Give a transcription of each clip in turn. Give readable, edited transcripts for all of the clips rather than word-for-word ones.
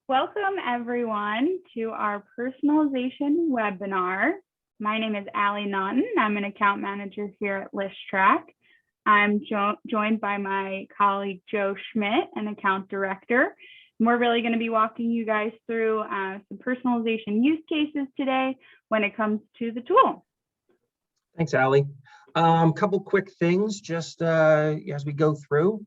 Welcome everyone to our personalization webinar. My name is Allie Naughton. I'm an account manager here at ListTrack. I'm joined by my colleague Joe Schmidt, an account director. And we're really going to be walking you guys through some personalization use cases today when it comes to the tool. Thanks, Allie. Couple quick things just as we go through.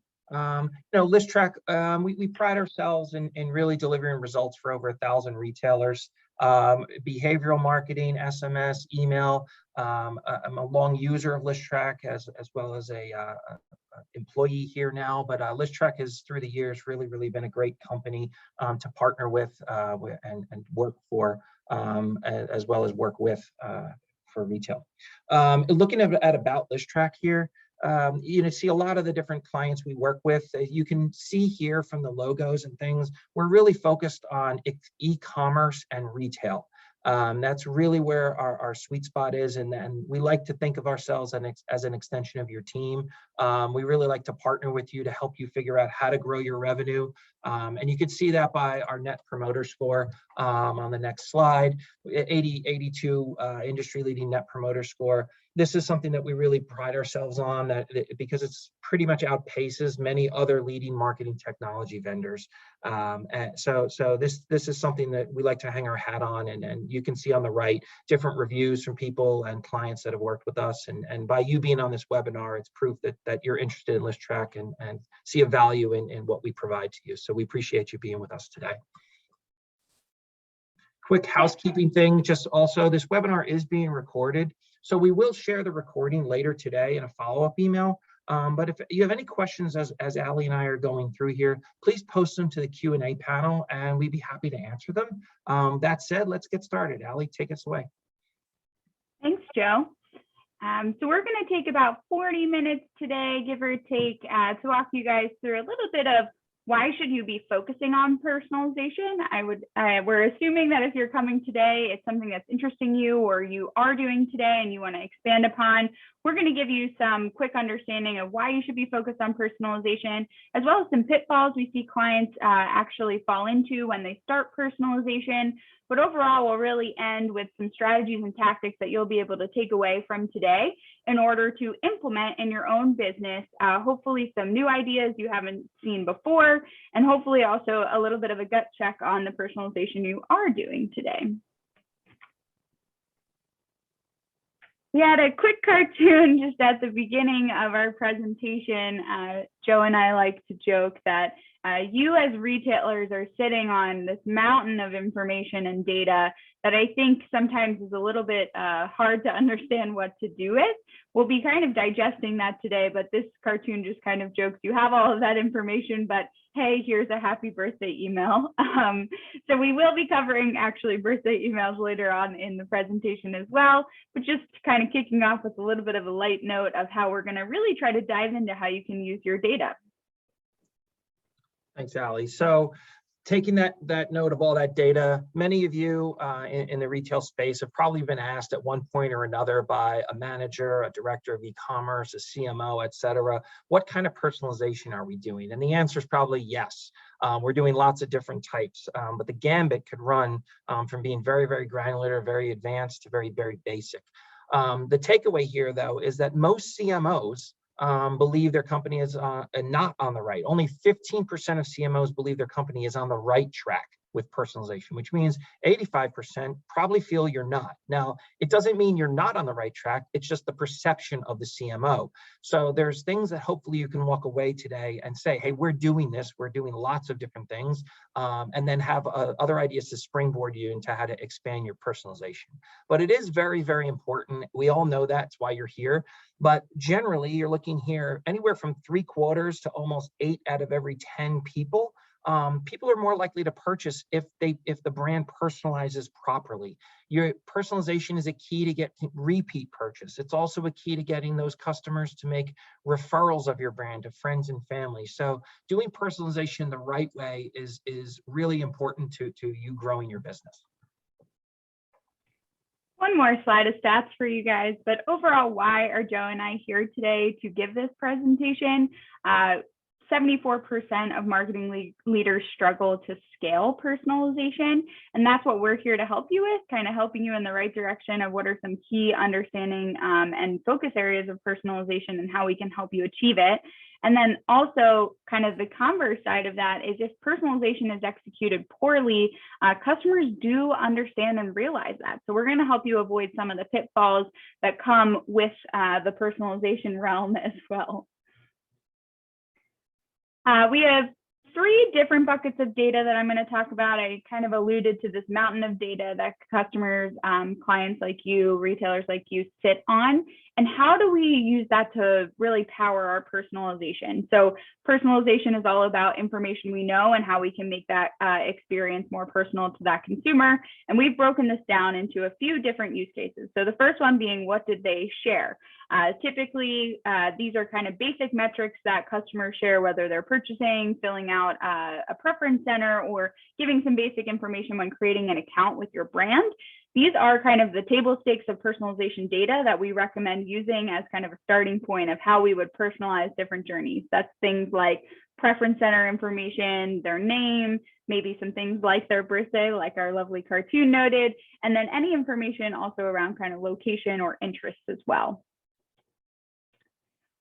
ListTrack, we pride ourselves in really delivering results for over 1,000 retailers. Behavioral marketing, SMS, email. I'm a long user of ListTrack as well as a employee here now, but ListTrack has through the years really been a great company to partner with and work for, as well as work with for retail. Looking at About ListTrack here, you see a lot of the different clients we work with. You can see here from the logos and things, we're really focused on e-commerce and retail. That's really where our sweet spot is, and we like to think of ourselves as an extension of your team. We really like to partner with you to help you figure out how to grow your revenue, and you can see that by our Net Promoter Score on the next slide. 82 industry-leading Net Promoter Score. This is something that we really pride ourselves on because it's pretty much outpaces many other leading marketing technology vendors. And so this is something that we like to hang our hat on, and you can see on the right different reviews from people and clients that have worked with us. And by you being on this webinar, it's proof that you're interested in ListTrack and see a value in what we provide to you. So we appreciate you being with us today. Quick housekeeping thing, just also this webinar is being recorded. So we will share the recording later today in a follow-up email. But if you have any questions as Allie and I are going through here, please post them to the Q&A panel and we'd be happy to answer them. That said, let's get started. Allie, take us away. Thanks, Joe. So we're going to take about 40 minutes today, give or take, to walk you guys through a little bit of why should you be focusing on personalization. We're assuming that if you're coming today, it's something that's interesting you or you are doing today and you want to expand upon. We're going to give you some quick understanding of why you should be focused on personalization, as well as some pitfalls we see clients actually fall into when they start personalization. But overall, we'll really end with some strategies and tactics that you'll be able to take away from today in order to implement in your own business, hopefully some new ideas you haven't seen before, and hopefully also a little bit of a gut check on the personalization you are doing today. We had a quick cartoon just at the beginning of our presentation. Joe and I like to joke that you as retailers are sitting on this mountain of information and data that I think sometimes is a little bit hard to understand what to do with. We'll be kind of digesting that today, but this cartoon just kind of jokes, you have all of that information, but hey, here's a happy birthday email. So we will be covering actually birthday emails later on in the presentation as well, but just kind of kicking off with a little bit of a light note of how we're going to really try to dive into how you can use your data. Thanks, Allie. So taking that note of all that data, many of you in the retail space have probably been asked at one point or another by a manager, a director of e-commerce, a CMO, et cetera, what kind of personalization are we doing? And the answer is probably yes. We're doing lots of different types, but the gambit could run from being very granular, very advanced to very basic. The takeaway here, though, is that most CMOs believe their company is not on the right. Only 15% of CMOs believe their company is on the right track with personalization, which means 85% probably feel you're not. Now, it doesn't mean you're not on the right track. It's just the perception of the CMO. So there's things that hopefully you can walk away today and say, hey, we're doing this. We're doing lots of different things, and then have other ideas to springboard you into how to expand your personalization. But it is very important. We all know that's why you're here. But generally, you're looking here anywhere from 3/4 to almost 8 out of every 10 people. People are more likely to purchase if the brand personalizes properly. Your personalization is a key to get repeat purchase. It's also a key to getting those customers to make referrals of your brand to friends and family. So doing personalization the right way is really important to you growing your business. One more slide of stats for you guys, but overall, why are Joe and I here today to give this presentation? 74% of marketing leaders struggle to scale personalization. And that's what we're here to help you with, kind of helping you in the right direction of what are some key understanding and focus areas of personalization and how we can help you achieve it. And then also kind of the converse side of that is if personalization is executed poorly, customers do understand and realize that. So we're going to help you avoid some of the pitfalls that come with the personalization realm as well. We have 3 different buckets of data that I'm going to talk about. I kind of alluded to this mountain of data that customers, clients like you, retailers like you sit on, and how do we use that to really power our personalization? So personalization is all about information we know and how we can make that experience more personal to that consumer. And we've broken this down into a few different use cases. So the first one being, what did they share? Typically, these are kind of basic metrics that customers share, whether they're purchasing, filling out a preference center, or giving some basic information when creating an account with your brand. These are kind of the table stakes of personalization data that we recommend using as kind of a starting point of how we would personalize different journeys. That's things like preference center information, their name, maybe some things like their birthday, like our lovely cartoon noted, and then any information also around kind of location or interests as well.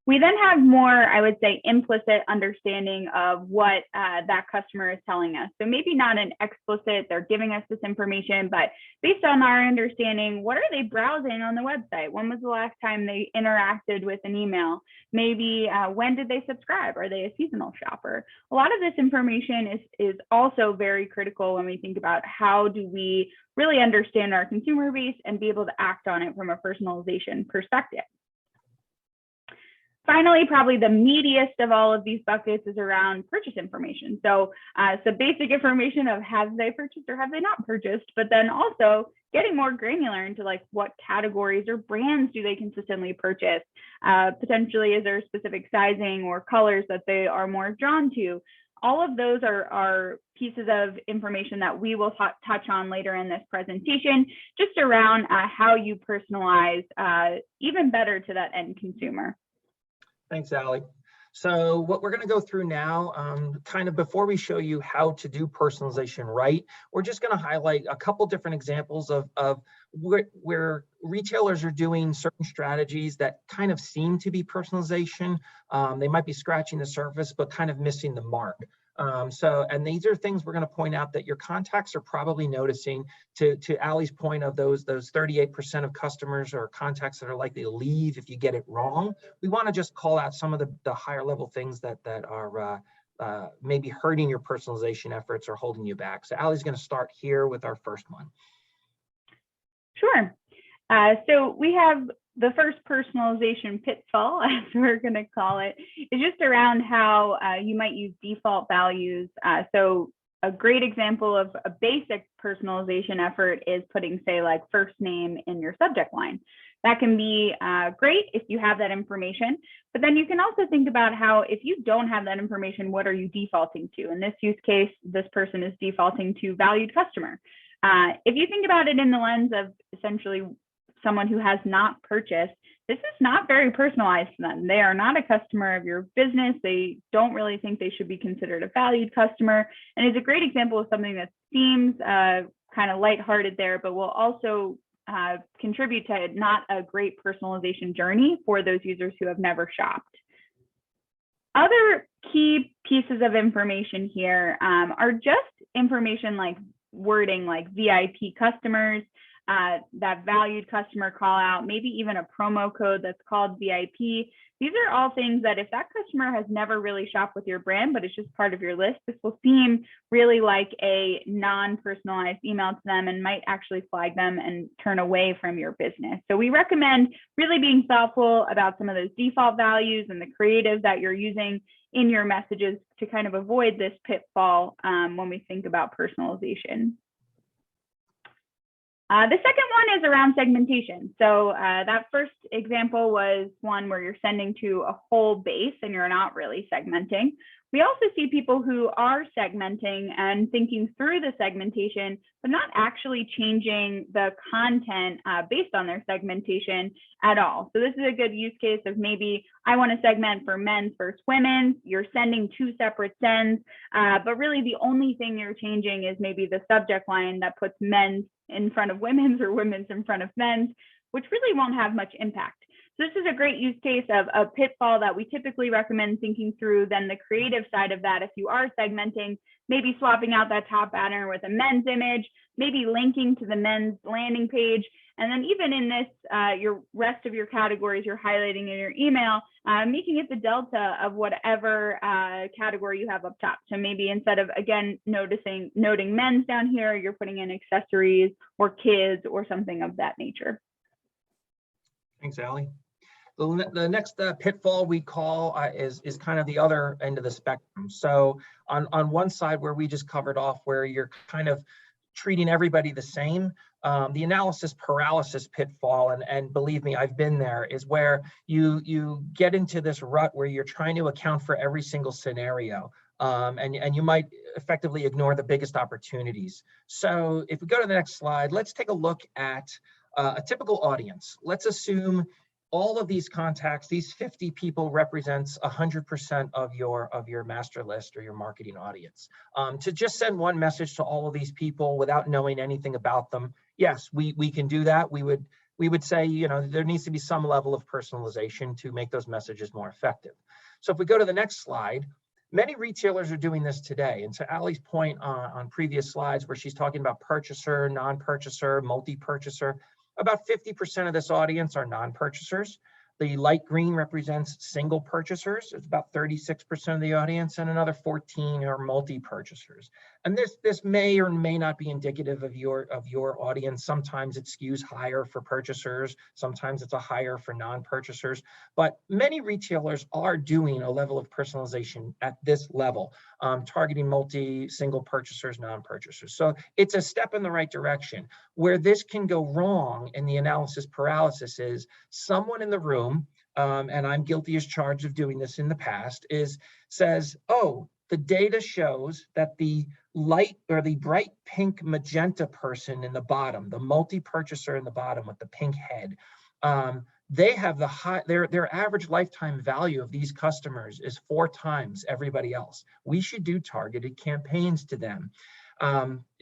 We then have more, I would say, implicit understanding of what that customer is telling us. So maybe not an explicit, they're giving us this information, but based on our understanding, what are they browsing on the website? When was the last time they interacted with an email? Maybe when did they subscribe? Are they a seasonal shopper? A lot of this information is also very critical when we think about how do we really understand our consumer base and be able to act on it from a personalization perspective. Finally, probably the meatiest of all of these buckets is around purchase information. So basic information of have they purchased or have they not purchased, but then also getting more granular into like what categories or brands do they consistently purchase? Potentially, is there specific sizing or colors that they are more drawn to? All of those are pieces of information that we will touch on later in this presentation, just around how you personalize even better to that end consumer. Thanks, Allie. So what we're going to go through now, kind of before we show you how to do personalization right, we're just going to highlight a couple different examples of where retailers are doing certain strategies that kind of seem to be personalization. They might be scratching the surface, but kind of missing the mark. And these are things we're going to point out that your contacts are probably noticing. To Allie's point of those 38% of customers or contacts that are likely to leave if you get it wrong, we want to just call out some of the higher level things that are maybe hurting your personalization efforts or holding you back. So Allie's going to start here with our first one. Sure. So we have the first personalization pitfall, as we're going to call it, is just around how you might use default values. So a great example of a basic personalization effort is putting, say, like first name in your subject line. That can be great if you have that information, but then you can also think about how if you don't have that information, what are you defaulting to? In this use case, this person is defaulting to valued customer. If you think about it in the lens of essentially someone who has not purchased, this is not very personalized to them. They are not a customer of your business. They don't really think they should be considered a valued customer. And it's a great example of something that seems kind of lighthearted there, but will also contribute to not a great personalization journey for those users who have never shopped. Other key pieces of information here are just information like wording like VIP customers, that valued customer call out, maybe even a promo code that's called VIP. These are all things that if that customer has never really shopped with your brand, but it's just part of your list, this will seem really like a non-personalized email to them and might actually flag them and turn away from your business. So we recommend really being thoughtful about some of those default values and the creative that you're using in your messages to kind of avoid this pitfall when we think about personalization. The second one is around segmentation. So that first example was one where you're sending to a whole base and you're not really segmenting. We also see people who are segmenting and thinking through the segmentation, but not actually changing the content based on their segmentation at all. So this is a good use case of maybe I want to segment for men's versus women's. You're sending 2 separate sends, but really the only thing you're changing is maybe the subject line that puts men's in front of women's or women's in front of men's, which really won't have much impact. So this is a great use case of a pitfall that we typically recommend thinking through. Then the creative side of that, if you are segmenting, maybe swapping out that top banner with a men's image, maybe linking to the men's landing page. And then even in this, your rest of your categories you're highlighting in your email, making it the delta of whatever category you have up top. So maybe instead of, again, noting men's down here, you're putting in accessories or kids or something of that nature. Thanks, Allie. The next pitfall we call is kind of the other end of the spectrum. So on one side where we just covered off where you're kind of treating everybody the same, the analysis paralysis pitfall, and believe me, I've been there, is where you get into this rut where you're trying to account for every single scenario. And you might effectively ignore the biggest opportunities. So if we go to the next slide, let's take a look at a typical audience. Let's assume all of these contacts, these 50 people, represents 100% of your master list or your marketing audience. To just send one message to all of these people without knowing anything about them, yes, we can do that. We would say, you know, there needs to be some level of personalization to make those messages more effective. So if we go to the next slide, many retailers are doing this today. And to Allie's point on previous slides where she's talking about purchaser, non-purchaser, multi-purchaser, about 50% of this audience are non-purchasers. The light green represents single purchasers. It's about 36% of the audience, and another 14 are multi-purchasers. And this may or may not be indicative of your audience. Sometimes it skews higher for purchasers. Sometimes it's a higher for non-purchasers. But many retailers are doing a level of personalization at this level, targeting single purchasers, non-purchasers. So it's a step in the right direction. Where this can go wrong in the analysis paralysis is someone in the room, and I'm guilty as charged of doing this in the past, says, oh, the data shows that the light or the bright pink magenta person in the bottom, the multi-purchaser in the bottom with the pink head, they have their average lifetime value of these customers is 4 times everybody else. We should do targeted campaigns to them.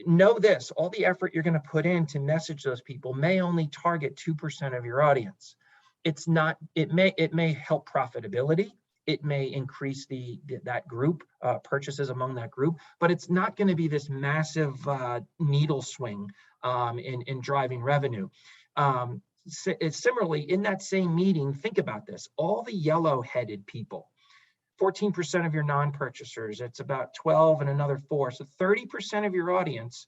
Know this, all the effort you're going to put in to message those people may only target 2% of your audience. It may help profitability. It may increase that group purchases among that group, but it's not going to be this massive needle swing in driving revenue. Similarly, in that same meeting, think about this, all the yellow-headed people, 14% of your non-purchasers, it's about 12 and another 4. So 30% of your audience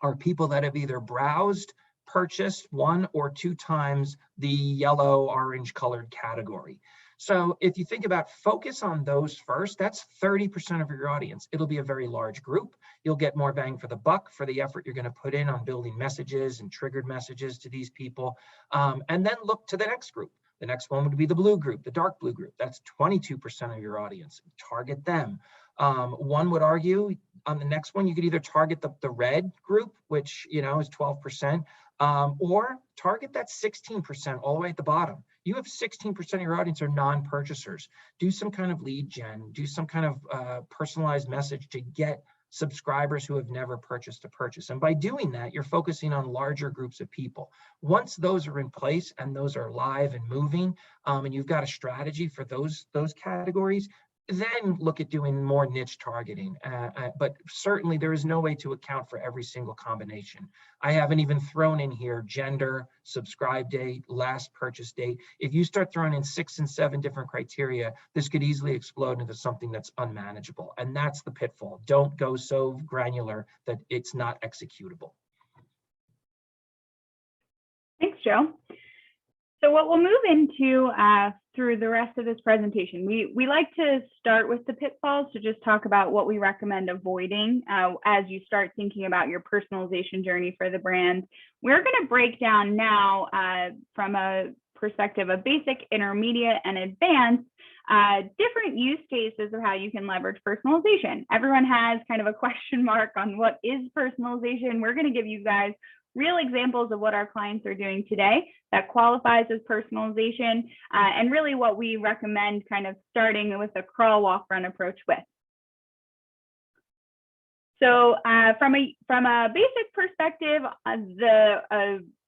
are people that have either browsed, purchased 1 or 2 times the yellow, orange colored category. So if you think about focus on those first, that's 30% of your audience. It'll be a very large group. You'll get more bang for the buck for the effort you're going to put in on building messages and triggered messages to these people. And then look to the next group. The next one would be the blue group, the dark blue group. That's 22% of your audience. Target them. One would argue on the next one, you could either target the red group, which is 12%, or target that 16% all the way at the bottom. You have 16% of your audience are non-purchasers. Do some kind of lead gen, do some kind of personalized message to get subscribers who have never purchased to purchase. And by doing that, you're focusing on larger groups of people. Once those are in place and those are live and moving, and you've got a strategy for those categories, then look at doing more niche targeting. But certainly there is no way to account for every single combination. I haven't even thrown in here gender, subscribe date, last purchase date. If you start throwing in 6 and 7 different criteria, this could easily explode into something that's unmanageable. And that's the pitfall. Don't go so granular that it's not executable. Thanks, Joe. So what we'll move into through the rest of this presentation, we like to start with the pitfalls to just talk about what we recommend avoiding as you start thinking about your personalization journey for the brand. We're going to break down now from a perspective of basic, intermediate, and advanced, different use cases of how you can leverage personalization. Everyone has kind of a question mark on what is personalization. We're going to give you guys real examples of what our clients are doing today that qualifies as personalization, and really what we recommend kind of starting with a crawl, walk, run approach with. So from a basic perspective,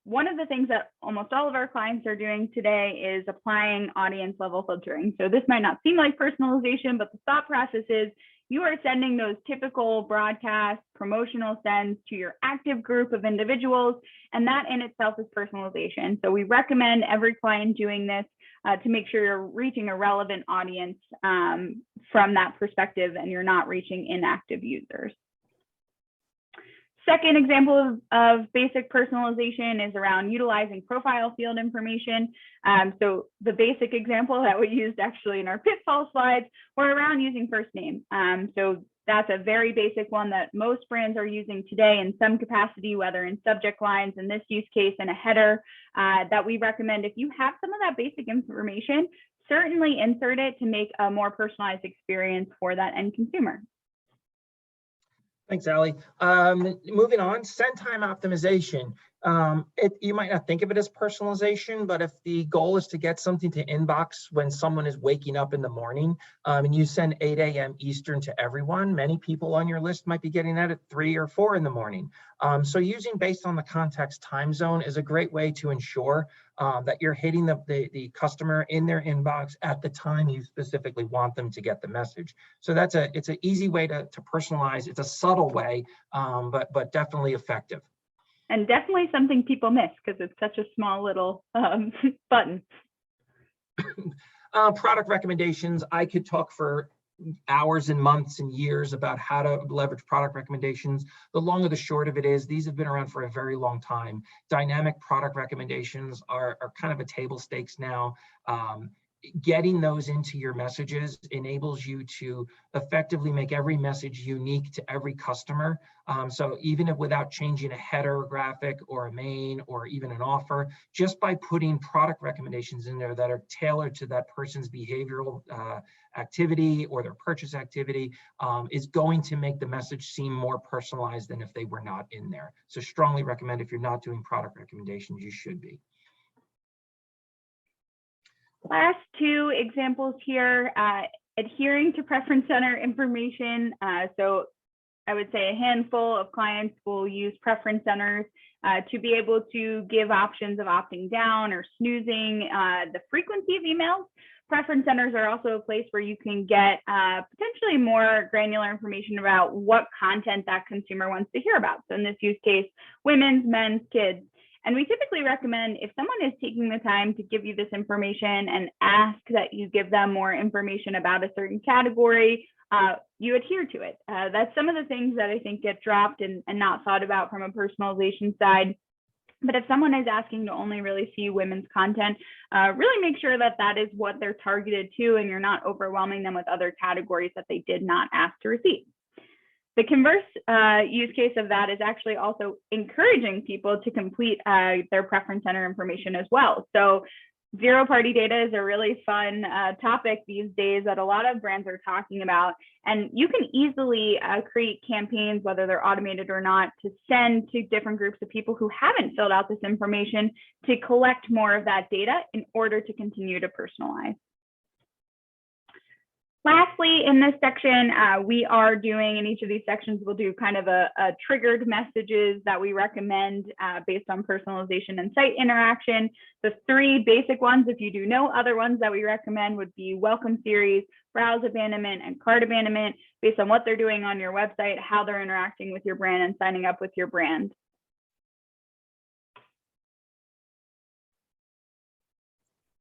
one of the things that almost all of our clients are doing today is applying audience level filtering. So this might not seem like personalization, but the thought process is you are sending those typical broadcast promotional sends to your active group of individuals, and that in itself is personalization. So we recommend every client doing this to make sure you're reaching a relevant audience from that perspective, and you're not reaching inactive users. Second example of basic personalization is around utilizing profile field information. So the basic example that we used actually in our pitfall slides were around using first name. So that's a very basic one that most brands are using today in some capacity, whether in subject lines, in this use case, in a header, that we recommend if you have some of that basic information, certainly insert it to make a more personalized experience for that end consumer. Thanks, Allie. Moving on, send time optimization. You might not think of it as personalization, but if the goal is to get something to inbox when someone is waking up in the morning, and you send 8 a.m. Eastern to everyone, many people on your list might be getting that at 3 or 4 in the morning. So using based on the context time zone is a great way to ensure that you're hitting the customer in their inbox at the time you specifically want them to get the message. So it's an easy way to personalize. It's a subtle way, but definitely effective. And definitely something people miss because it's such a small little button. Product recommendations. I could talk for hours and months and years about how to leverage product recommendations. The long or the short of it is these have been around for a very long time. Dynamic product recommendations are kind of a table stakes now. Getting those into your messages enables you to effectively make every message unique to every customer. So even if without changing a header graphic or a main or even an offer, just by putting product recommendations in there that are tailored to that person's behavioral activity or their purchase activity is going to make the message seem more personalized than if they were not in there. So strongly recommend if you're not doing product recommendations, you should be. Last two examples here, adhering to preference center information. So I would say a handful of clients will use preference centers to be able to give options of opting down or snoozing the frequency of emails. Preference centers are also a place where you can get potentially more granular information about what content that consumer wants to hear about. So in this use case, women's, men's, kids. And we typically recommend if someone is taking the time to give you this information and ask that you give them more information about a certain category, you adhere to it. That's some of the things that I think get dropped and not thought about from a personalization side. But if someone is asking to only really see women's content, really make sure that that is what they're targeted to and you're not overwhelming them with other categories that they did not ask to receive. The converse use case of that is actually also encouraging people to complete their preference center information as well. So zero-party data is a really fun topic these days that a lot of brands are talking about. And you can easily create campaigns, whether they're automated or not, to send to different groups of people who haven't filled out this information to collect more of that data in order to continue to personalize. Lastly, in this section, we are doing, in each of these sections, we'll do kind of a triggered messages that we recommend based on personalization and site interaction. The three basic ones, if you do know other ones that we recommend, would be welcome series, browse abandonment, and cart abandonment, based on what they're doing on your website, how they're interacting with your brand, and signing up with your brand.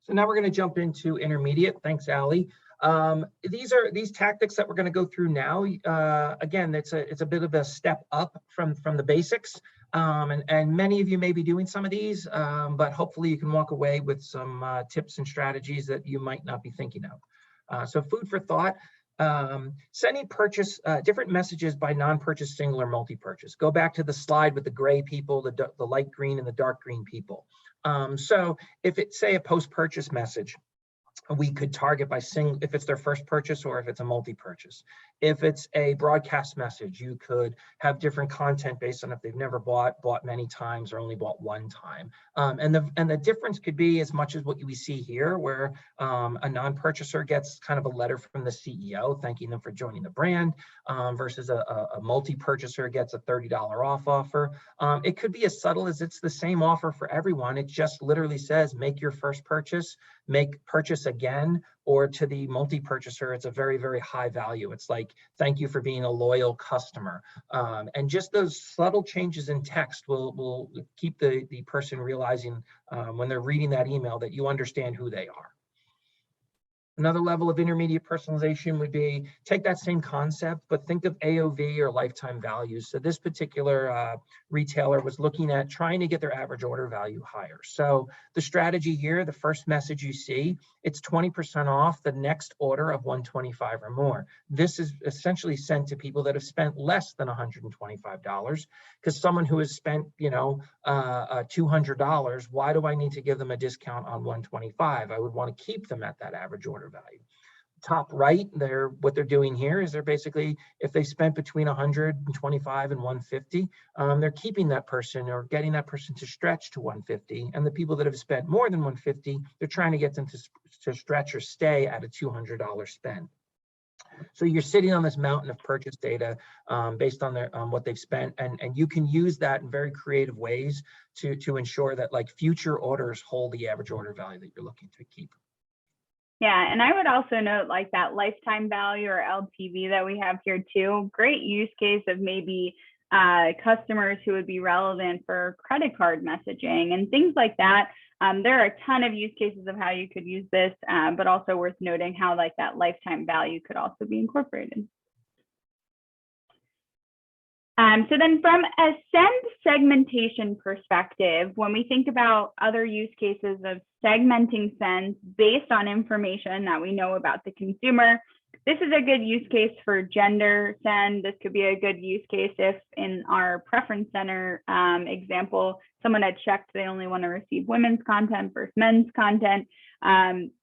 So now we're going to jump into intermediate. Thanks, Allie. These tactics that we're going to go through now. Again, it's a bit of a step up from the basics, and many of you may be doing some of these, but hopefully you can walk away with some tips and strategies that you might not be thinking of. So food for thought. Sending different messages by non-purchase, single, or multi-purchase. Go back to the slide with the gray people, the light green, and the dark green people. So if it's, say, a post-purchase message, We could target by single, if it's their first purchase or if it's a multi-purchase. If it's a broadcast message, you could have different content based on if they've never bought many times, or only bought one time. And the difference could be as much as what we see here, where a non-purchaser gets kind of a letter from the CEO thanking them for joining the brand, versus a multi-purchaser gets a $30 off offer. It could be as subtle as it's the same offer for everyone. It just literally says, make your first purchase, make purchase again. Or to the multi-purchaser, it's a very, very high value. It's like, thank you for being a loyal customer. And just those subtle changes in text will keep the person realizing when they're reading that email that you understand who they are. Another level of intermediate personalization would be take that same concept, but think of AOV or lifetime values. So this particular retailer was looking at trying to get their average order value higher. So the strategy here, the first message you see, it's 20% off the next order of $125 or more. This is essentially sent to people that have spent less than $125, because someone who has spent, $200, why do I need to give them a discount on $125? I would want to keep them at that average order value. Top right, what they're doing here is they're basically, if they spent between $125 and $150, they're keeping that person or getting that person to stretch to $150. And the people that have spent more than $150, they're trying to get them to stretch or stay at a $200 spend. So you're sitting on this mountain of purchase data based on what they've spent, and you can use that in very creative ways to ensure that like future orders hold the average order value that you're looking to keep. Yeah, and I would also note like that lifetime value or LTV that we have here too. Great use case of maybe customers who would be relevant for credit card messaging and things like that. There are a ton of use cases of how you could use this, but also worth noting how like that lifetime value could also be incorporated. So then from a send segmentation perspective, when we think about other use cases of segmenting sends based on information that we know about the consumer, this is a good use case for gender send. This could be a good use case if in our preference center example, someone had checked they only want to receive women's content versus men's content.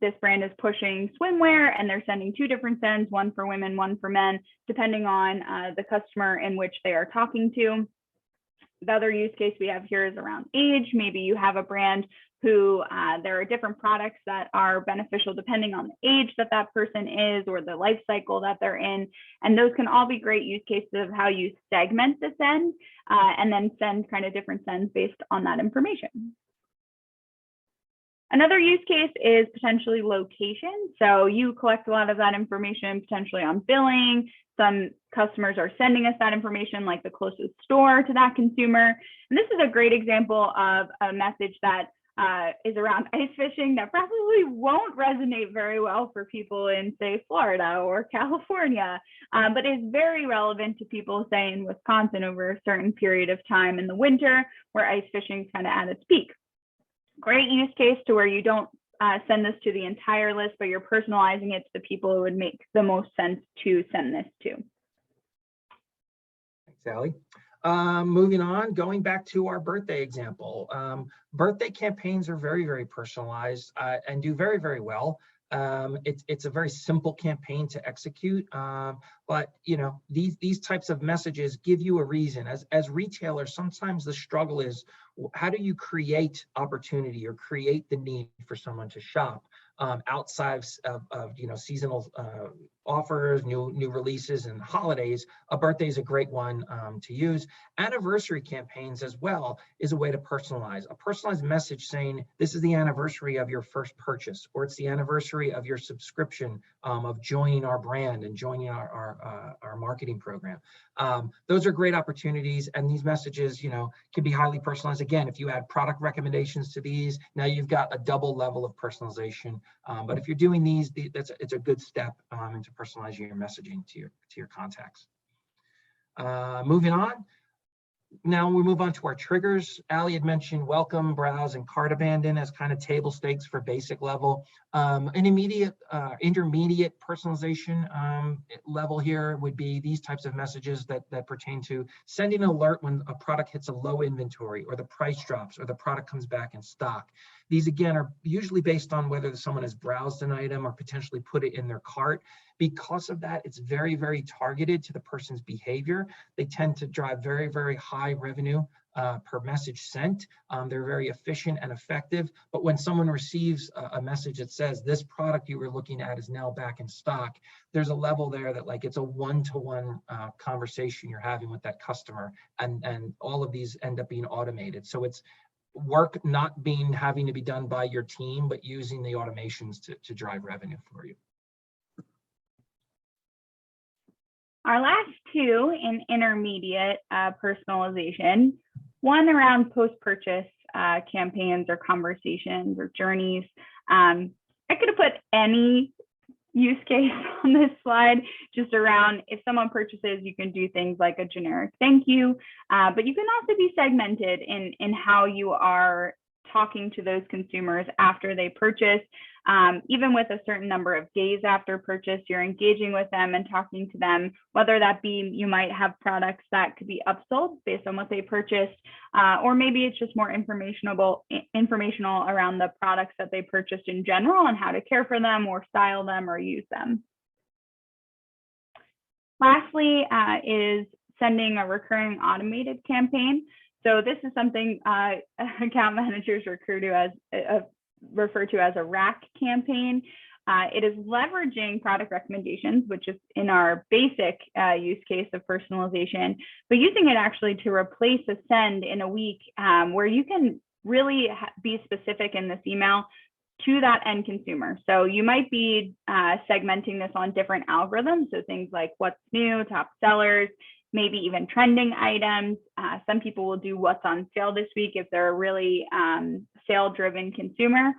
This brand is pushing swimwear and they're sending two different sends, one for women, one for men, depending on the customer in which they are talking to. The other use case we have here is around age. Maybe you have a brand who there are different products that are beneficial depending on the age that that person is or the life cycle that they're in. And those can all be great use cases of how you segment the send and then send kind of different sends based on that information. Another use case is potentially location. So you collect a lot of that information potentially on billing. Some customers are sending us that information, like the closest store to that consumer. And this is a great example of a message that is around ice fishing that probably won't resonate very well for people in, say, Florida or California, but is very relevant to people, say, in Wisconsin over a certain period of time in the winter where ice fishing is kind of at its peak. Great use case to where you don't send this to the entire list, but you're personalizing it to the people who would make the most sense to send this to. Thanks, Sally. Moving on, going back to our birthday example. Birthday campaigns are very, very personalized and do very, very well. It's a very simple campaign to execute, but these types of messages give you a reason. As retailers, sometimes the struggle is, how do you create opportunity or create the need for someone to shop outside of seasonal offers, new releases, and holidays? A birthday is a great one to use. Anniversary campaigns as well is a way to personalize. A personalized message saying this is the anniversary of your first purchase, or it's the anniversary of your subscription of joining our brand and joining our marketing program. Those are great opportunities, and these messages can be highly personalized. Again, if you add product recommendations to these, now you've got a double level of personalization. But if you're doing these, it's a good step into personalizing your messaging to your contacts. Moving on. Now we move on to our triggers. Ali had mentioned welcome, browse, and cart abandon as kind of table stakes for basic level. An intermediate personalization level here would be these types of messages that pertain to sending an alert when a product hits a low inventory, or the price drops, or the product comes back in stock. These, again, are usually based on whether someone has browsed an item or potentially put it in their cart. Because of that, it's very, very targeted to the person's behavior. They tend to drive very, very high revenue per message sent. They're very efficient and effective. But when someone receives a message that says this product you were looking at is now back in stock, there's a level there that, like, it's a one-to-one conversation you're having with that customer, and all of these end up being automated. So it's work not having to be done by your team, but using the automations to drive revenue for you. Our last two in intermediate personalization, one around post-purchase campaigns or conversations or journeys. I could have put any use case on this slide, just around if someone purchases, you can do things like a generic thank you, but you can also be segmented in how you are talking to those consumers after they purchase. Even with a certain number of days after purchase, you're engaging with them and talking to them, whether that be you might have products that could be upsold based on what they purchased, or maybe it's just more informational around the products that they purchased in general and how to care for them or style them or use them. Lastly is sending a recurring automated campaign. So this is something account managers refer to as a rack campaign. It is leveraging product recommendations, which is in our basic use case of personalization, but using it actually to replace a send in a week where you can really be specific in this email to that end consumer. So you might be segmenting this on different algorithms. So things like what's new, top sellers, maybe even trending items. Some people will do what's on sale this week if they're a really sale-driven consumer.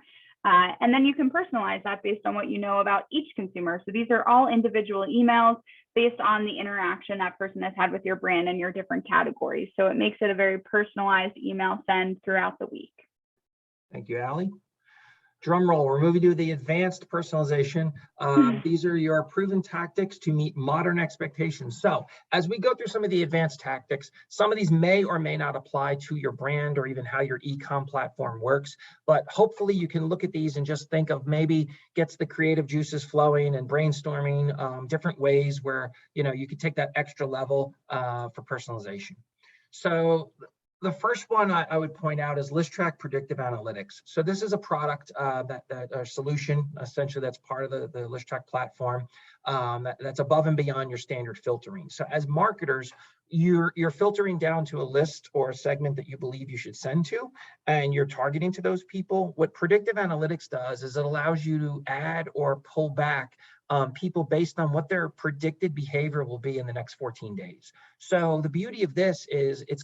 And then you can personalize that based on what you know about each consumer. So these are all individual emails based on the interaction that person has had with your brand and your different categories. So it makes it a very personalized email send throughout the week. Thank you, Allie. Drum roll, we're moving to the advanced personalization. These are your proven tactics to meet modern expectations. So as we go through some of the advanced tactics, some of these may or may not apply to your brand or even how your e-com platform works, but hopefully you can look at these and just think of maybe gets the creative juices flowing and brainstorming different ways where, you know, you could take that extra level for personalization. So the first one I would point out is ListTrack Predictive Analytics. So this is a product a solution essentially that's part of the ListTrack platform that's above and beyond your standard filtering. So as marketers, you're filtering down to a list or a segment that you believe you should send to, and you're targeting to those people. What predictive analytics does is it allows you to add or pull back people based on what their predicted behavior will be in the next 14 days. So the beauty of this is it's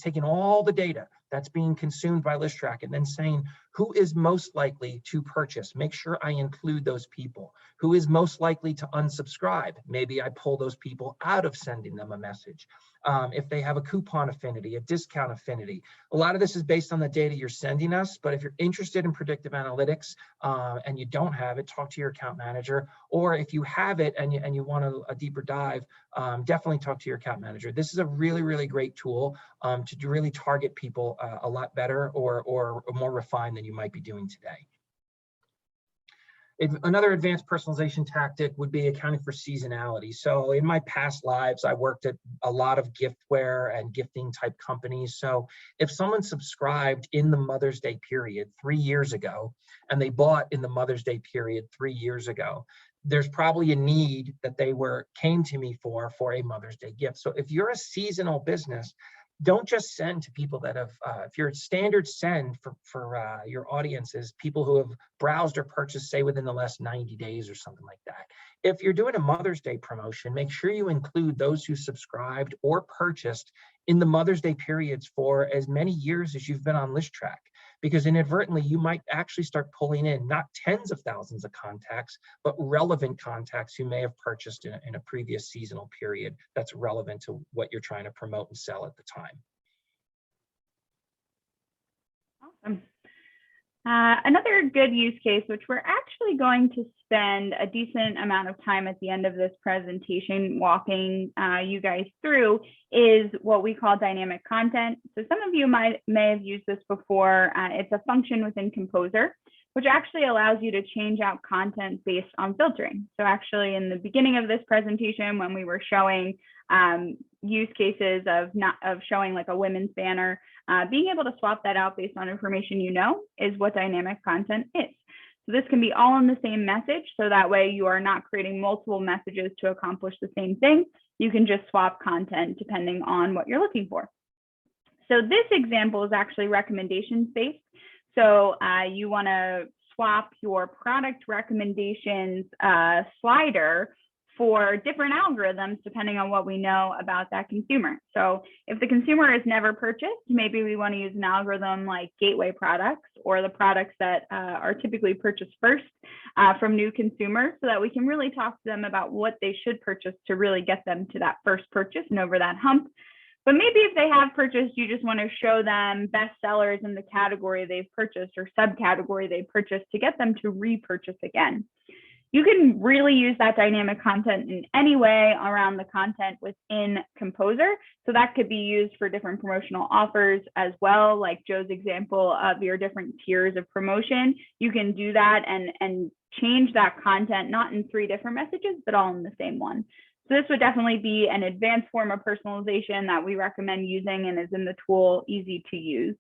taking all the data that's being consumed by ListTrack and then saying who is most likely to purchase. Make sure I include those people. Who is most likely to unsubscribe? Maybe I pull those people out of sending them a message. If they have a coupon affinity, a discount affinity. A lot of this is based on the data you're sending us, but if you're interested in predictive analytics and you don't have it, talk to your account manager. Or if you have it and you want a deeper dive, definitely talk to your account manager. This is a really, really great tool to really target people a lot better or more refined than you might be doing today. Another advanced personalization tactic would be accounting for seasonality. So in my past lives, I worked at a lot of giftware and gifting type companies. So if someone subscribed in the Mother's Day period 3 years ago, and they bought in the Mother's Day period 3 years ago, there's probably a need that they came to me for a Mother's Day gift. So if you're a seasonal business, don't just send to people that have, if your standard send for your audience is people who have browsed or purchased, say, within the last 90 days or something like that. If you're doing a Mother's Day promotion, make sure you include those who subscribed or purchased in the Mother's Day periods for as many years as you've been on ListTrack, because inadvertently you might actually start pulling in not tens of thousands of contacts, but relevant contacts who may have purchased in a previous seasonal period that's relevant to what you're trying to promote and sell at the time. Awesome. Another good use case, which we're actually going to spend a decent amount of time at the end of this presentation walking you guys through, is what we call dynamic content. So some of you may have used this before. It's a function within Composer, which actually allows you to change out content based on filtering. So actually in the beginning of this presentation, when we were showing use cases of showing like a women's banner, being able to swap that out based on information you know is what dynamic content is. So this can be all in the same message, so that way you are not creating multiple messages to accomplish the same thing. You can just swap content depending on what you're looking for. So this example is actually recommendations based. So you want to swap your product recommendations slider for different algorithms depending on what we know about that consumer. So if the consumer has never purchased, maybe we want to use an algorithm like gateway products, or the products that are typically purchased first from new consumers, so that we can really talk to them about what they should purchase to really get them to that first purchase and over that hump. But maybe if they have purchased, you just want to show them best sellers in the category they've purchased or subcategory they purchased to get them to repurchase again. You can really use that dynamic content in any way around the content within Composer. So that could be used for different promotional offers as well, like Joe's example of your different tiers of promotion. You can do that and change that content, not in 3 different messages, but all in the same one. So this would definitely be an advanced form of personalization that we recommend using and is in the tool, easy to use.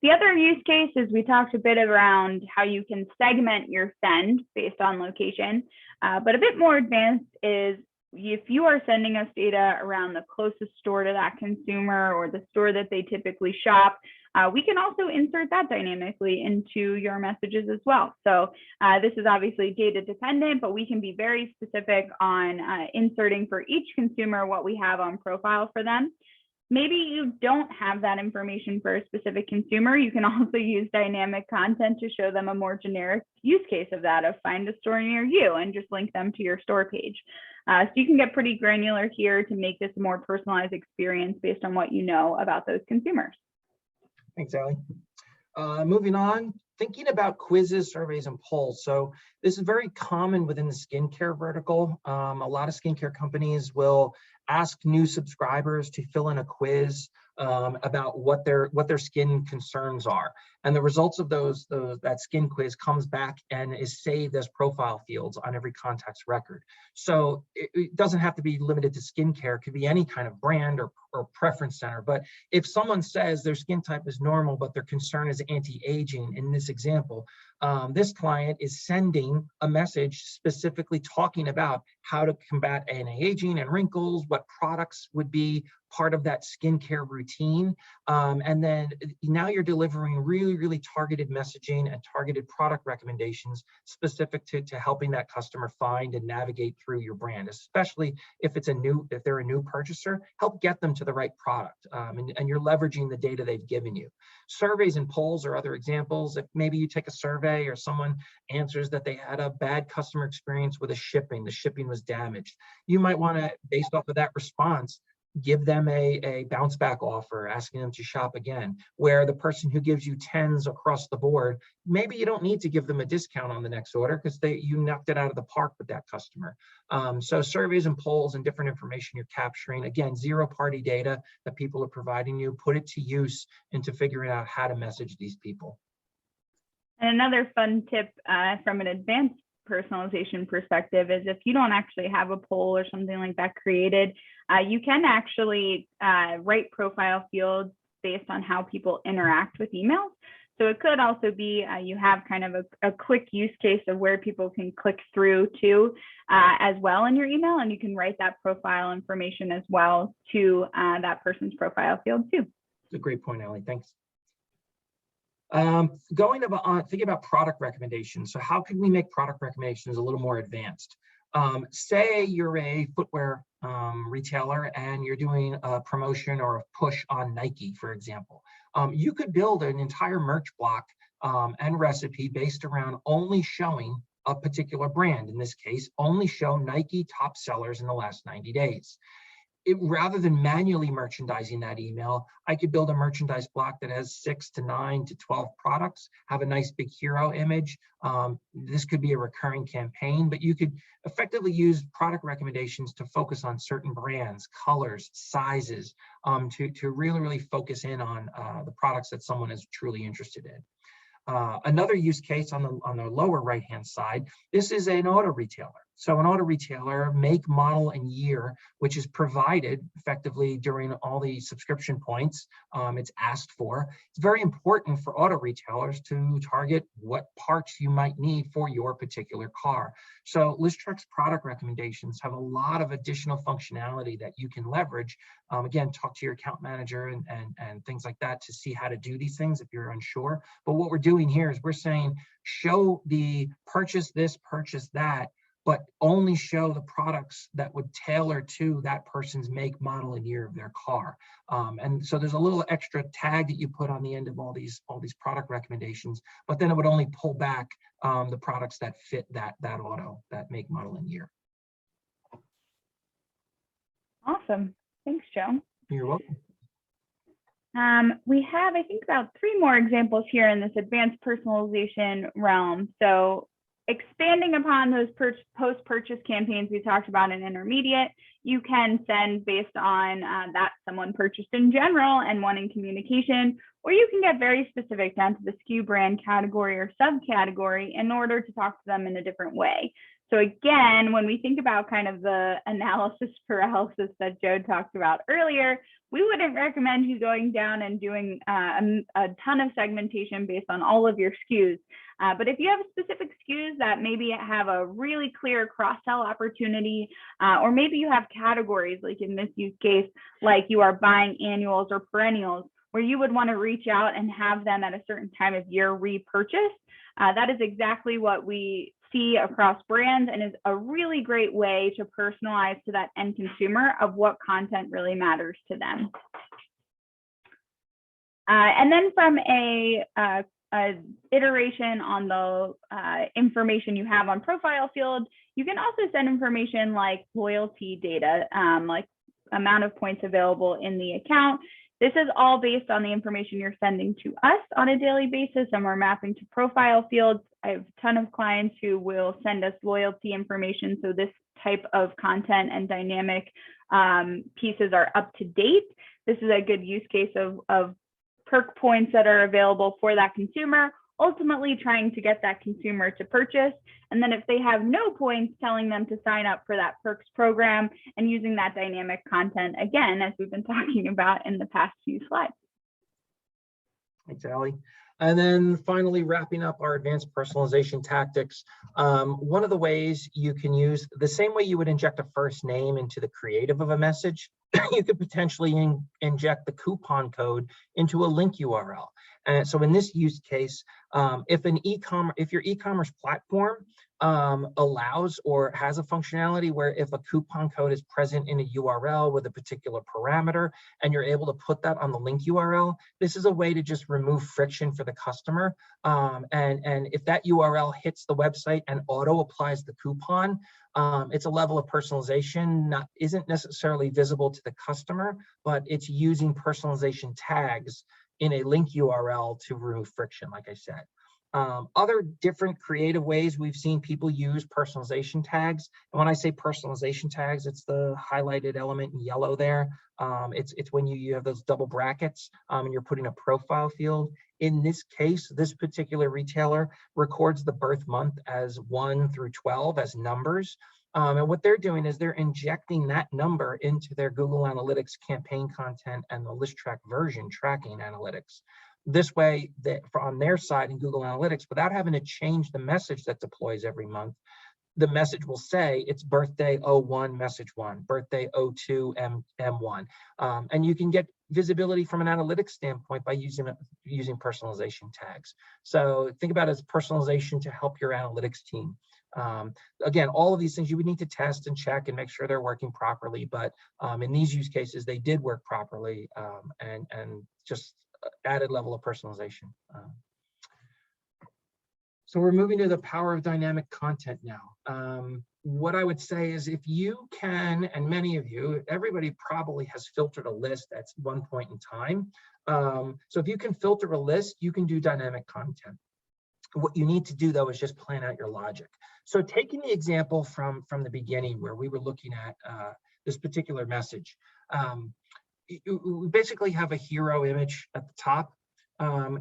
The other use case is we talked a bit around how you can segment your send based on location, but a bit more advanced is if you are sending us data around the closest store to that consumer or the store that they typically shop, we can also insert that dynamically into your messages as well. So this is obviously data dependent, but we can be very specific on inserting for each consumer what we have on profile for them. Maybe you don't have that information for a specific consumer. You can also use dynamic content to show them a more generic use case of that, of find a store near you and just link them to your store page. So you can get pretty granular here to make this a more personalized experience based on what you know about those consumers. Thanks, Allie. Moving on, thinking about quizzes, surveys, and polls. So this is very common within the skincare vertical. A lot of skincare companies will ask new subscribers to fill in a quiz about what their skin concerns are, and the results of that skin quiz comes back and is saved as profile fields on every contact's record. So it doesn't have to be limited to skincare; it could be any kind of brand or preference center. But if someone says their skin type is normal, but their concern is anti-aging, in this example, this client is sending a message specifically talking about how to combat anti-aging and wrinkles, what products would be part of that skincare routine. And then now you're delivering really, really targeted messaging and targeted product recommendations specific to helping that customer find and navigate through your brand, especially if they're a new purchaser, help get them to the right product. And you're leveraging the data they've given you. Surveys and polls are other examples. If maybe you take a survey or someone answers that they had a bad customer experience with the shipping was damaged, you might want to, based off of that response, give them a bounce back offer, asking them to shop again. Where the person who gives you 10s across the board, maybe you don't need to give them a discount on the next order because you knocked it out of the park with that customer. So surveys and polls and different information you're capturing, again, zero-party data that people are providing you, put it to use into figuring out how to message these people. And another fun tip from an advanced personalization perspective is if you don't actually have a poll or something like that created, you can actually write profile fields based on how people interact with emails. So it could also be you have kind of a quick use case of where people can click through to as well in your email, and you can write that profile information as well to that person's profile field too. That's a great point, Allie. Thanks. Thinking about product recommendations. So how can we make product recommendations a little more advanced? Say you're a footwear retailer and you're doing a promotion or a push on Nike, for example. You could build an entire merch block and recipe based around only showing a particular brand. In this case, only show Nike top sellers in the last 90 days. rather than manually merchandising that email, I could build a merchandise block that has 6 to 9 to 12 products, have a nice big hero image. This could be a recurring campaign, but you could effectively use product recommendations to focus on certain brands, colors, sizes, to really, really focus in on the products that someone is truly interested in. Another use case on the lower right-hand side, this is an auto retailer. So an auto retailer, make, model, and year, which is provided effectively during all the subscription points it's asked for. It's very important for auto retailers to target what parts you might need for your particular car. So Listrex product recommendations have a lot of additional functionality that you can leverage. Again, talk to your account manager and things like that to see how to do these things if you're unsure. But what we're doing here is we're saying, show the purchase this, purchase that, but only show the products that would tailor to that person's make, model, and year of their car. And so there's a little extra tag that you put on the end of all these product recommendations, but then it would only pull back the products that fit that auto, that make, model, and year. Awesome. Thanks, Joe. You're welcome. We have, I think, about 3 more examples here in this advanced personalization realm. So expanding upon those post-purchase campaigns we talked about in intermediate, you can send based on that someone purchased in general and wanting communication, or you can get very specific down to the SKU, brand, category, or subcategory in order to talk to them in a different way. So again, when we think about kind of the analysis paralysis that Joe talked about earlier, we wouldn't recommend you going down and doing a ton of segmentation based on all of your SKUs. But if you have specific SKUs that maybe have a really clear cross-sell opportunity, or maybe you have categories like in this use case, like you are buying annuals or perennials, where you would want to reach out and have them at a certain time of year repurchase, that is exactly what we see across brands and is a really great way to personalize to that end consumer of what content really matters to them. And then from a iteration on the information you have on profile field, you can also send information like loyalty data, like amount of points available in the account. This is all based on the information you're sending to us on a daily basis, and we're mapping to profile fields. I have a ton of clients who will send us loyalty information, so this type of content and dynamic pieces are up to date. This is a good use case of perk points that are available for that consumer, ultimately trying to get that consumer to purchase. And then if they have no points, telling them to sign up for that perks program and using that dynamic content again, as we've been talking about in the past few slides. Thanks, Allie. And then finally, wrapping up our advanced personalization tactics, one of the ways you can use the same way you would inject a first name into the creative of a message, you could potentially inject the coupon code into a link URL. And so in this use case, if your e-commerce platform allows or has a functionality where if a coupon code is present in a URL with a particular parameter and you're able to put that on the link URL, this is a way to just remove friction for the customer. And if that URL hits the website and auto applies the coupon, it's a level of personalization isn't necessarily visible to the customer, but it's using personalization tags in a link URL to remove friction, like I said. Other different creative ways we've seen people use personalization tags. And when I say personalization tags, it's the highlighted element in yellow there. It's when you have those double brackets and you're putting a profile field. In this case, this particular retailer records the birth month as 1 through 12 as numbers. And what they're doing is they're injecting that number into their Google Analytics campaign content and the Listrex version tracking analytics. This way, on their side in Google Analytics, without having to change the message that deploys every month, the message will say it's birthday 01 message 1, birthday 02 M1. And you can get visibility from an analytics standpoint by using personalization tags. So think about it as personalization to help your analytics team. Again, all of these things you would need to test and check and make sure they're working properly. But in these use cases, they did work properly and just added level of personalization. So we're moving to the power of dynamic content now. What I would say is if you can, and many of you, everybody probably has filtered a list at one point in time. So if you can filter a list, you can do dynamic content. What you need to do though is just plan out your logic. So taking the example from the beginning where we were looking at this particular message, we basically have a hero image at the top.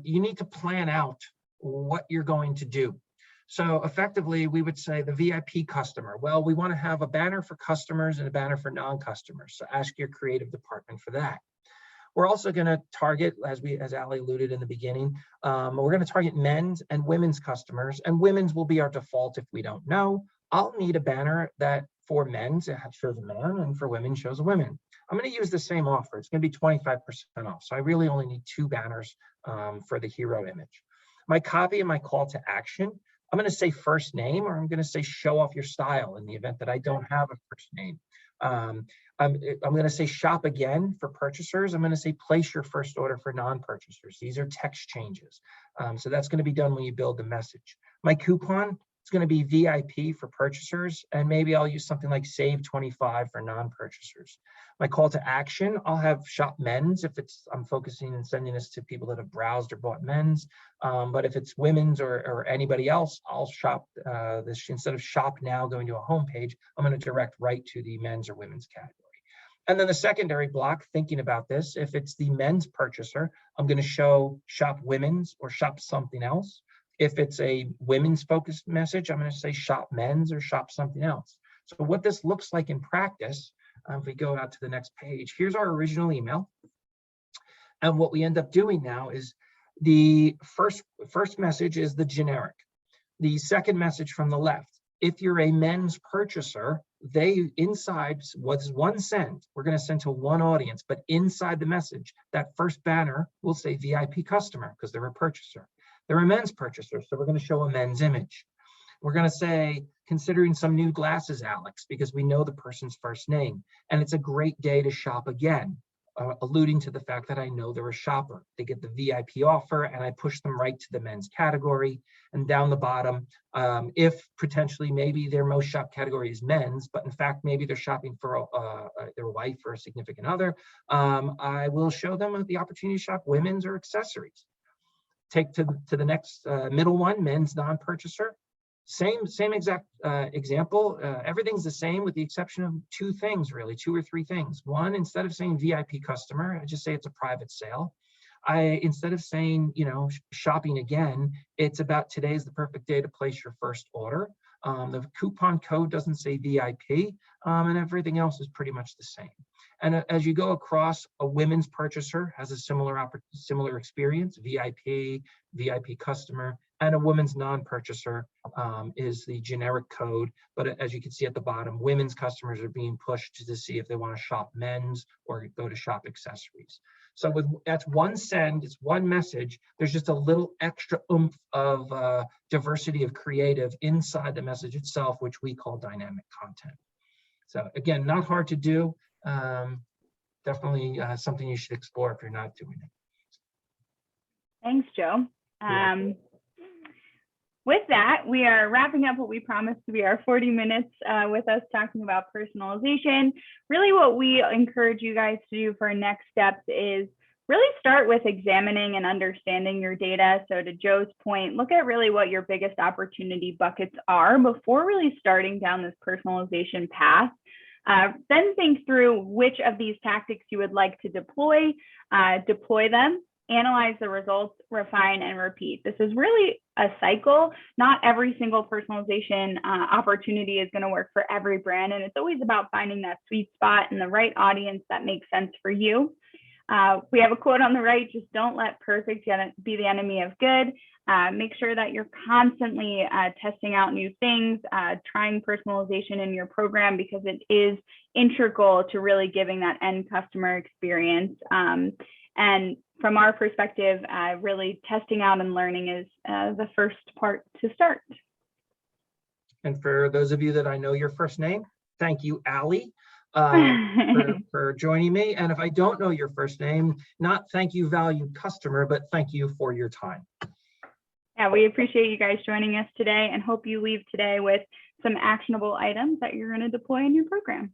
You need to plan out what you're going to do. So effectively, we would say the VIP customer. Well, we want to have a banner for customers and a banner for non-customers. So ask your creative department for that. We're also going to target, as Ali alluded in the beginning, we're going to target men's and women's customers, and women's will be our default if we don't know. I'll need a banner that for men's it shows a man and for women shows a woman. I'm going to use the same offer. It's going to be 25% off. So I really only need 2 banners for the hero image. My copy and my call to action, I'm going to say first name, or I'm going to say show off your style in the event that I don't have a first name. I'm going to say shop again for purchasers. I'm going to say place your first order for non-purchasers. These are text changes. So that's going to be done when you build the message. My coupon, it's going to be VIP for purchasers, and maybe I'll use something like save 25 for non-purchasers. My call to action, I'll have shop men's if I'm focusing and sending this to people that have browsed or bought men's. But if it's women's or anybody else, I'll shop this instead of shop now going to a homepage, I'm going to direct right to the men's or women's category. And then the secondary block, thinking about this, if it's the men's purchaser, I'm going to show shop women's or shop something else. If it's a women's focused message, I'm going to say shop men's or shop something else. So what this looks like in practice, if we go out to the next page, here's our original email. And what we end up doing now is the first message is the generic. The second message from the left, if you're a men's purchaser, they inside what's one send, we're going to send to one audience, but inside the message, that first banner will say VIP customer because they're a purchaser. They're a men's purchaser, so we're going to show a men's image. We're going to say, considering some new glasses, Alex, because we know the person's first name. And it's a great day to shop again, alluding to the fact that I know they're a shopper. They get the VIP offer, and I push them right to the men's category. And down the bottom, if potentially maybe their most shopped category is men's, but in fact, maybe they're shopping for their wife or a significant other, I will show them the opportunity to shop women's or accessories. Take to the next middle one, men's non-purchaser. Same exact example. Everything's the same with the exception of 2 things, really, 2 or 3 things. One, instead of saying VIP customer, I just say it's a private sale. Instead of saying, shopping again, it's about today's the perfect day to place your first order. The coupon code doesn't say VIP, and everything else is pretty much the same. And as you go across, a women's purchaser has a similar experience, VIP customer, and a women's non-purchaser is the generic code. But as you can see at the bottom, women's customers are being pushed to see if they want to shop men's or go to shop accessories. So that's one send, it's one message. There's just a little extra oomph of diversity of creative inside the message itself, which we call dynamic content. So again, not hard to do. Definitely something you should explore if you're not doing it. Thanks, Joe. With that, we are wrapping up what we promised to be our 40 minutes with us talking about personalization. Really what we encourage you guys to do for our next steps is really start with examining and understanding your data. So to Joe's point, look at really what your biggest opportunity buckets are before really starting down this personalization path. Then think through which of these tactics you would like to deploy them, analyze the results, refine, and repeat. This is really a cycle. Not every single personalization opportunity is going to work for every brand, and it's always about finding that sweet spot and the right audience that makes sense for you. We have a quote on the right, just don't let perfect be the enemy of good. Make sure that you're constantly testing out new things, trying personalization in your program because it is integral to really giving that end customer experience. And from our perspective, really testing out and learning is the first part to start. And for those of you that I know your first name, thank you, Ali, for joining me. And if I don't know your first name, not thank you, valued customer, but thank you for your time. Yeah, we appreciate you guys joining us today and hope you leave today with some actionable items that you're going to deploy in your program.